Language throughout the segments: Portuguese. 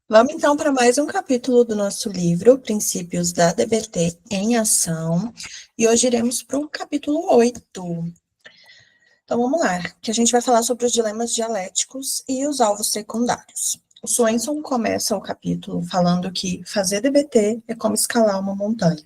Vamos então para mais um capítulo do nosso livro, Princípios da DBT em Ação, e hoje iremos para o capítulo 8. Então vamos lá, que a gente vai falar sobre os dilemas dialéticos e os alvos secundários. O Swenson começa o capítulo falando que fazer DBT é como escalar uma montanha.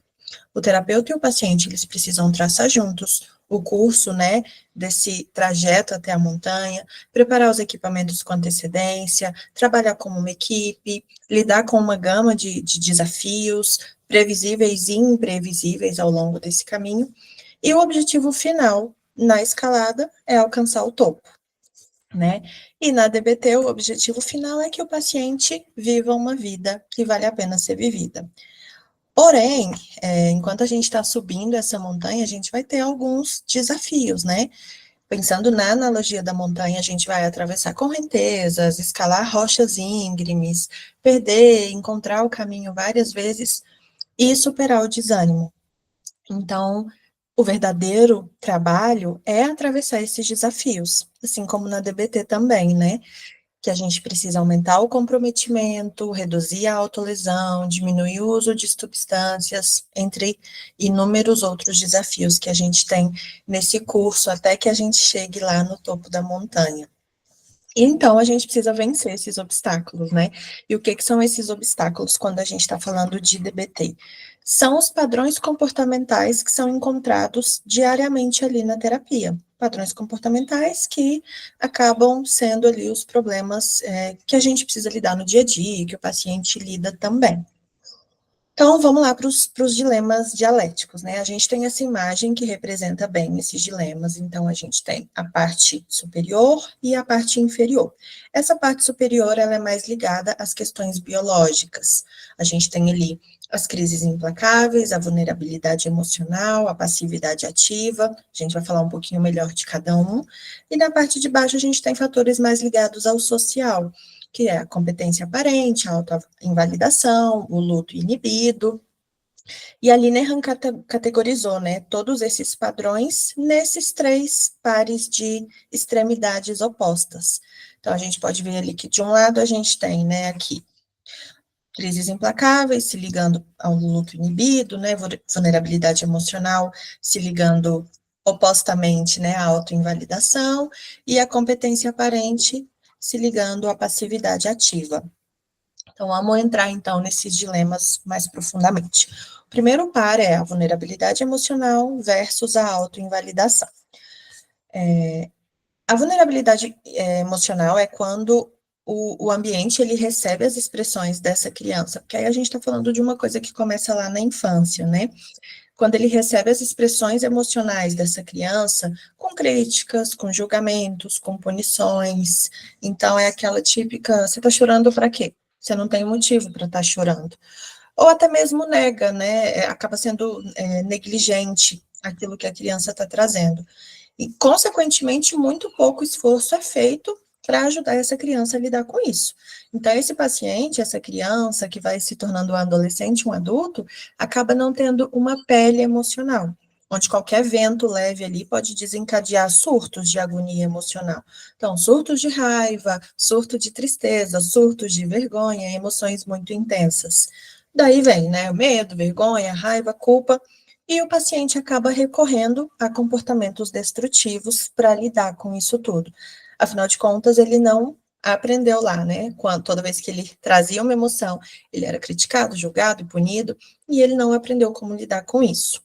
O terapeuta e o paciente, eles precisam traçar juntos o curso, né, desse trajeto até a montanha, preparar os equipamentos com antecedência, trabalhar como uma equipe, lidar com uma gama de desafios, previsíveis e imprevisíveis ao longo desse caminho, e o objetivo final na escalada é alcançar o topo, né? E na DBT, o objetivo final é que o paciente viva uma vida que vale a pena ser vivida. Porém, enquanto a gente está subindo essa montanha, a gente vai ter alguns desafios, né? Pensando na analogia da montanha, a gente vai atravessar correntezas, escalar rochas íngremes, perder, encontrar o caminho várias vezes e superar o desânimo. Então, o verdadeiro trabalho é atravessar esses desafios, assim como na DBT também, né? Que a gente precisa aumentar o comprometimento, reduzir a autolesão, diminuir o uso de substâncias, entre inúmeros outros desafios que a gente tem nesse curso, até que a gente chegue lá no topo da montanha. Então, a gente precisa vencer esses obstáculos, né? E o que são esses obstáculos quando a gente está falando de DBT? São os padrões comportamentais que são encontrados diariamente ali na terapia. Padrões comportamentais que acabam sendo ali os problemas que a gente precisa lidar no dia a dia, que o paciente lida também. Então, vamos lá para os dilemas dialéticos, né? A gente tem essa imagem que representa bem esses dilemas. Então, a gente tem a parte superior e a parte inferior. Essa parte superior, ela é mais ligada às questões biológicas. A gente tem ali as crises implacáveis, a vulnerabilidade emocional, a passividade ativa. A gente vai falar um pouquinho melhor de cada um. E na parte de baixo, a gente tem fatores mais ligados ao social, que é a competência aparente, a autoinvalidação, o luto inibido. E a Linehan categorizou, né, todos esses padrões nesses três pares de extremidades opostas. Então, a gente pode ver ali que, de um lado, a gente tem, né, aqui, crises implacáveis, se ligando ao luto inibido, né, vulnerabilidade emocional, se ligando opostamente, né, à autoinvalidação, e a competência aparente, se ligando à passividade ativa. Então, vamos entrar, então, nesses dilemas mais profundamente. O primeiro par é a vulnerabilidade emocional versus a autoinvalidação. A vulnerabilidade emocional é quando o ambiente ele recebe as expressões dessa criança, porque aí a gente está falando de uma coisa que começa lá na infância, né? Quando ele recebe as expressões emocionais dessa criança, com críticas, com julgamentos, com punições. Então, é aquela típica: você está chorando para quê? Você não tem motivo para estar chorando. Ou até mesmo nega, né? Acaba sendo negligente aquilo que a criança está trazendo. E, consequentemente, muito pouco esforço é feito para ajudar essa criança a lidar com isso. Então, esse paciente, essa criança que vai se tornando um adolescente, um adulto, acaba não tendo uma pele emocional, onde qualquer vento leve ali pode desencadear surtos de agonia emocional. Então, surtos de raiva, surto de tristeza, surtos de vergonha, emoções muito intensas. Daí vem, né, o medo, vergonha, raiva, culpa, e o paciente acaba recorrendo a comportamentos destrutivos para lidar com isso tudo. Afinal de contas, ele não aprendeu lá, né? Toda vez que ele trazia uma emoção, ele era criticado, julgado e punido, e ele não aprendeu como lidar com isso.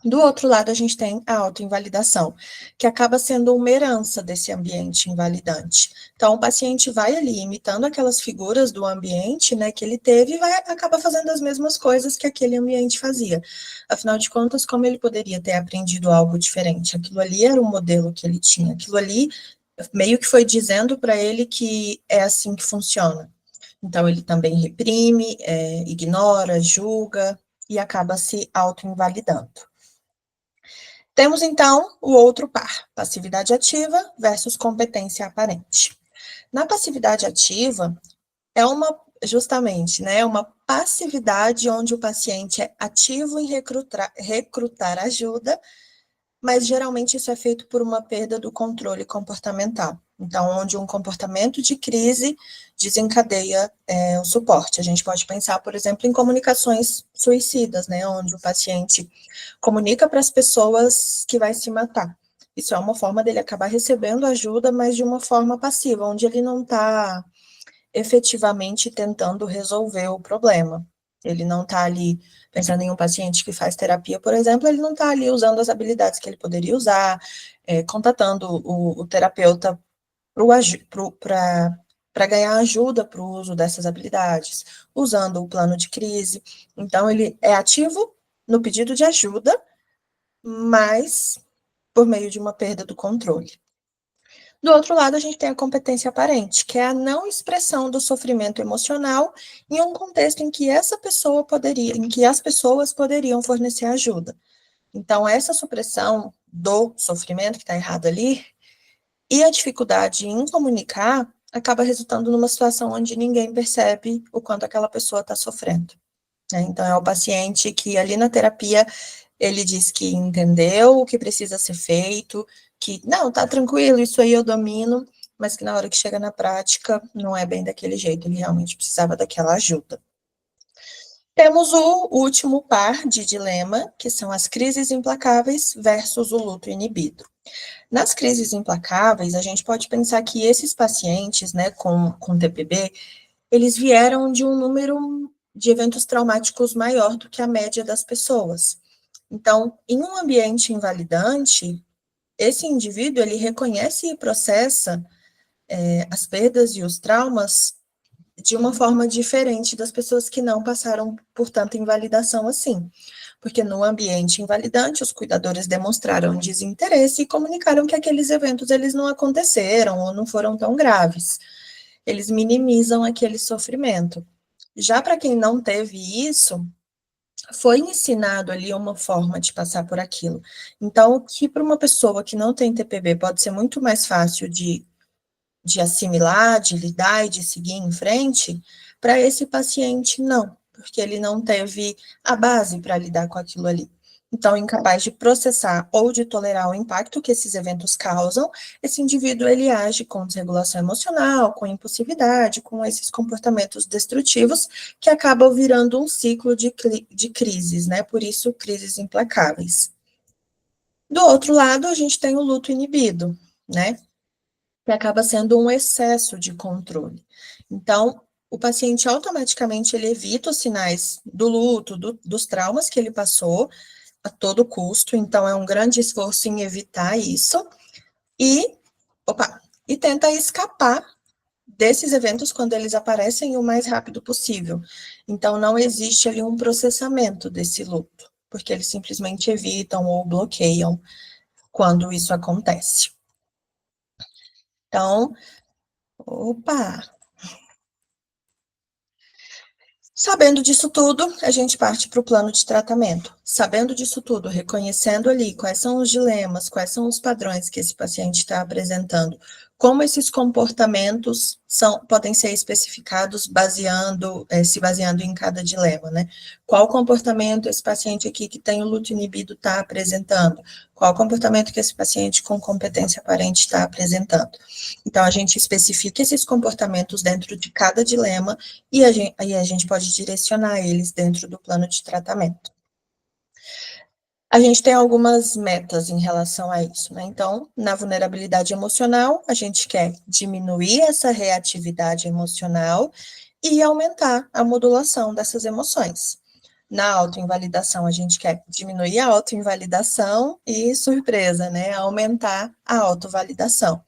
Do outro lado, a gente tem a autoinvalidação, que acaba sendo uma herança desse ambiente invalidante. Então, o paciente vai ali imitando aquelas figuras do ambiente, né, que ele teve e acaba fazendo as mesmas coisas que aquele ambiente fazia. Afinal de contas, como ele poderia ter aprendido algo diferente? Aquilo ali era o modelo que ele tinha, aquilo ali meio que foi dizendo para ele que é assim que funciona. Então, ele também reprime, ignora, julga e acaba se autoinvalidando. Temos, então, o outro par, passividade ativa versus competência aparente. Na passividade ativa, justamente, né, uma passividade onde o paciente é ativo em recrutar ajuda, mas geralmente isso é feito por uma perda do controle comportamental. Então, onde um comportamento de crise desencadeia o suporte. A gente pode pensar, por exemplo, em comunicações suicidas, né, onde o paciente comunica para as pessoas que vai se matar. Isso é uma forma dele acabar recebendo ajuda, mas de uma forma passiva, onde ele não está efetivamente tentando resolver o problema. Ele não está ali, pensando em um paciente que faz terapia, por exemplo, ele não está ali usando as habilidades que ele poderia usar, contatando o terapeuta para ganhar ajuda para o uso dessas habilidades, usando o plano de crise. Então, ele é ativo no pedido de ajuda, mas por meio de uma perda do controle. Do outro lado, a gente tem a competência aparente, que é a não expressão do sofrimento emocional em um contexto em que em que as pessoas poderiam fornecer ajuda. Então, essa supressão do sofrimento que está errado ali e a dificuldade em comunicar acaba resultando numa situação onde ninguém percebe o quanto aquela pessoa está sofrendo. Então, é o paciente que ali na terapia ele diz que entendeu o que precisa ser feito, que não, tá tranquilo, isso aí eu domino, mas que na hora que chega na prática não é bem daquele jeito, ele realmente precisava daquela ajuda. Temos o último par de dilema, que são as crises implacáveis versus o luto inibido. Nas crises implacáveis, a gente pode pensar que esses pacientes, né, com TPB, eles vieram de um número de eventos traumáticos maior do que a média das pessoas. Então, em um ambiente invalidante, esse indivíduo, ele reconhece e processa as perdas e os traumas de uma forma diferente das pessoas que não passaram por tanta invalidação assim. Porque no ambiente invalidante, os cuidadores demonstraram desinteresse e comunicaram que aqueles eventos eles não aconteceram ou não foram tão graves. Eles minimizam aquele sofrimento. Já para quem não teve isso, foi ensinado ali uma forma de passar por aquilo. Então, o que para uma pessoa que não tem TPB pode ser muito mais fácil de assimilar, de lidar e de seguir em frente, para esse paciente não, porque ele não teve a base para lidar com aquilo ali. Então, incapaz de processar ou de tolerar o impacto que esses eventos causam, esse indivíduo ele age com desregulação emocional, com impulsividade, com esses comportamentos destrutivos que acabam virando um ciclo de crises, né? Por isso, crises implacáveis. Do outro lado, a gente tem o luto inibido, né? Que acaba sendo um excesso de controle. Então, o paciente automaticamente ele evita os sinais do luto, dos traumas que ele passou a todo custo, então é um grande esforço em evitar isso e, e tenta escapar desses eventos quando eles aparecem o mais rápido possível. Então, não existe ali um processamento desse luto, porque eles simplesmente evitam ou bloqueiam quando isso acontece. Então, opa! Sabendo disso tudo, a gente parte para o plano de tratamento. Sabendo disso tudo, reconhecendo ali quais são os dilemas, quais são os padrões que esse paciente está apresentando, como esses comportamentos podem ser especificados se baseando em cada dilema, né? Qual comportamento esse paciente aqui que tem o luto inibido está apresentando? Qual comportamento que esse paciente com competência aparente está apresentando? Então, a gente especifica esses comportamentos dentro de cada dilema e aí a gente pode direcionar eles dentro do plano de tratamento. A gente tem algumas metas em relação a isso, né? Então, na vulnerabilidade emocional, a gente quer diminuir essa reatividade emocional e aumentar a modulação dessas emoções. Na autoinvalidação, a gente quer diminuir a autoinvalidação e, surpresa, né? Aumentar a autovalidação.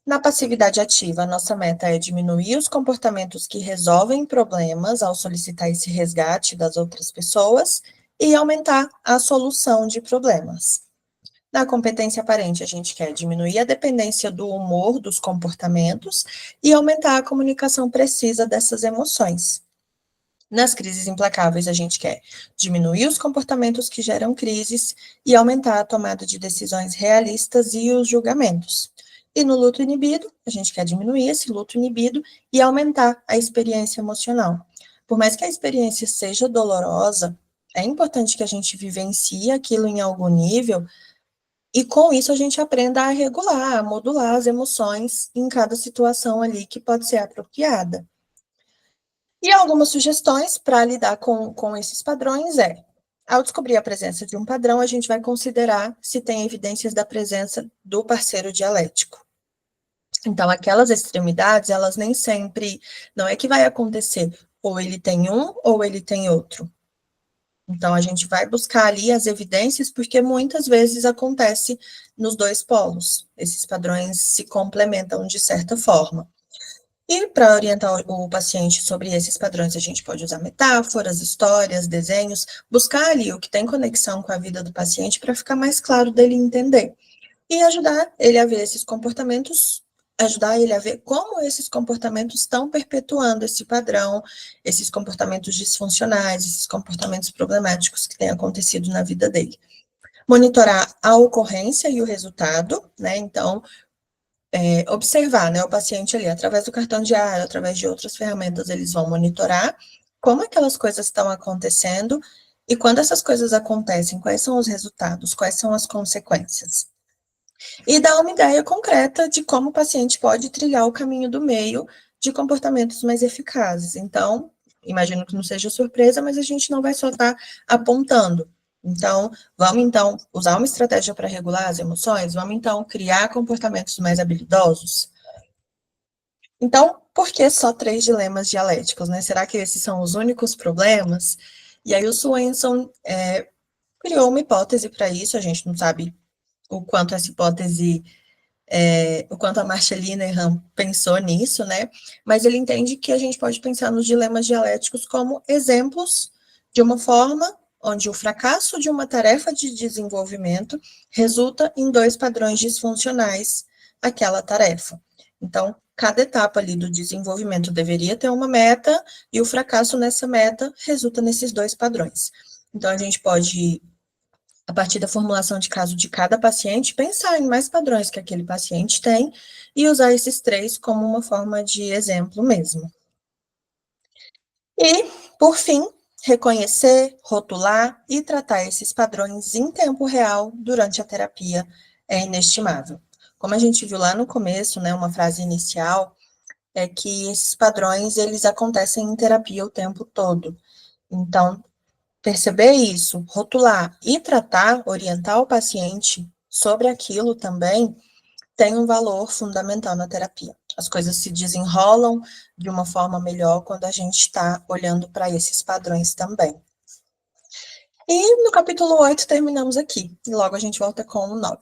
Na passividade ativa, a nossa meta é diminuir os comportamentos que resolvem problemas ao solicitar esse resgate das outras pessoas e aumentar a solução de problemas. Na competência aparente, a gente quer diminuir a dependência do humor dos comportamentos e aumentar a comunicação precisa dessas emoções. Nas crises implacáveis, a gente quer diminuir os comportamentos que geram crises e aumentar a tomada de decisões realistas e os julgamentos. E no luto inibido, a gente quer diminuir esse luto inibido e aumentar a experiência emocional. Por mais que a experiência seja dolorosa, é importante que a gente vivencie aquilo em algum nível E com isso a gente aprenda a regular, a modular as emoções em cada situação ali que pode ser apropriada. E algumas sugestões para lidar com esses padrões ao descobrir a presença de um padrão, a gente vai considerar se tem evidências da presença do parceiro dialético. Então, aquelas extremidades, elas nem sempre, não é que vai acontecer, ou ele tem um, ou ele tem outro. Então, a gente vai buscar ali as evidências, porque muitas vezes acontece nos dois polos. Esses padrões se complementam de certa forma. E para orientar o paciente sobre esses padrões, a gente pode usar metáforas, histórias, desenhos, buscar ali o que tem conexão com a vida do paciente para ficar mais claro dele entender. E ajudar ele a ver esses comportamentos, ajudar ele a ver como esses comportamentos estão perpetuando esse padrão, esses comportamentos disfuncionais, esses comportamentos problemáticos que têm acontecido na vida dele. Monitorar a ocorrência e o resultado, né? Então, observar, né, o paciente ali, através do cartão diário, através de outras ferramentas, eles vão monitorar como aquelas coisas estão acontecendo e quando essas coisas acontecem, quais são os resultados, quais são as consequências. E dar uma ideia concreta de como o paciente pode trilhar o caminho do meio de comportamentos mais eficazes. Então, imagino que não seja surpresa, mas a gente não vai só estar apontando. Então, vamos então usar uma estratégia para regular as emoções? Vamos então criar comportamentos mais habilidosos? Então, por que só 3 dilemas dialéticos, né? Será que esses são os únicos problemas? E aí o Swenson criou uma hipótese para isso, a gente não sabe o quanto essa hipótese, o quanto a Marcia Linehan pensou nisso, né? Mas ele entende que a gente pode pensar nos dilemas dialéticos como exemplos de uma forma onde o fracasso de uma tarefa de desenvolvimento resulta em 2 padrões disfuncionais àquela tarefa. Então, cada etapa ali do desenvolvimento deveria ter uma meta, e o fracasso nessa meta resulta nesses 2 padrões. Então, a gente pode, a partir da formulação de caso de cada paciente, pensar em mais padrões que aquele paciente tem e usar esses 3 como uma forma de exemplo mesmo. E, por fim, reconhecer, rotular e tratar esses padrões em tempo real durante a terapia é inestimável. Como a gente viu lá no começo, né, uma frase inicial, é que esses padrões, eles acontecem em terapia o tempo todo. Então, perceber isso, rotular e tratar, orientar o paciente sobre aquilo também, tem um valor fundamental na terapia. As coisas se desenrolam de uma forma melhor quando a gente está olhando para esses padrões também. E no capítulo 8 terminamos aqui, e logo a gente volta com o 9.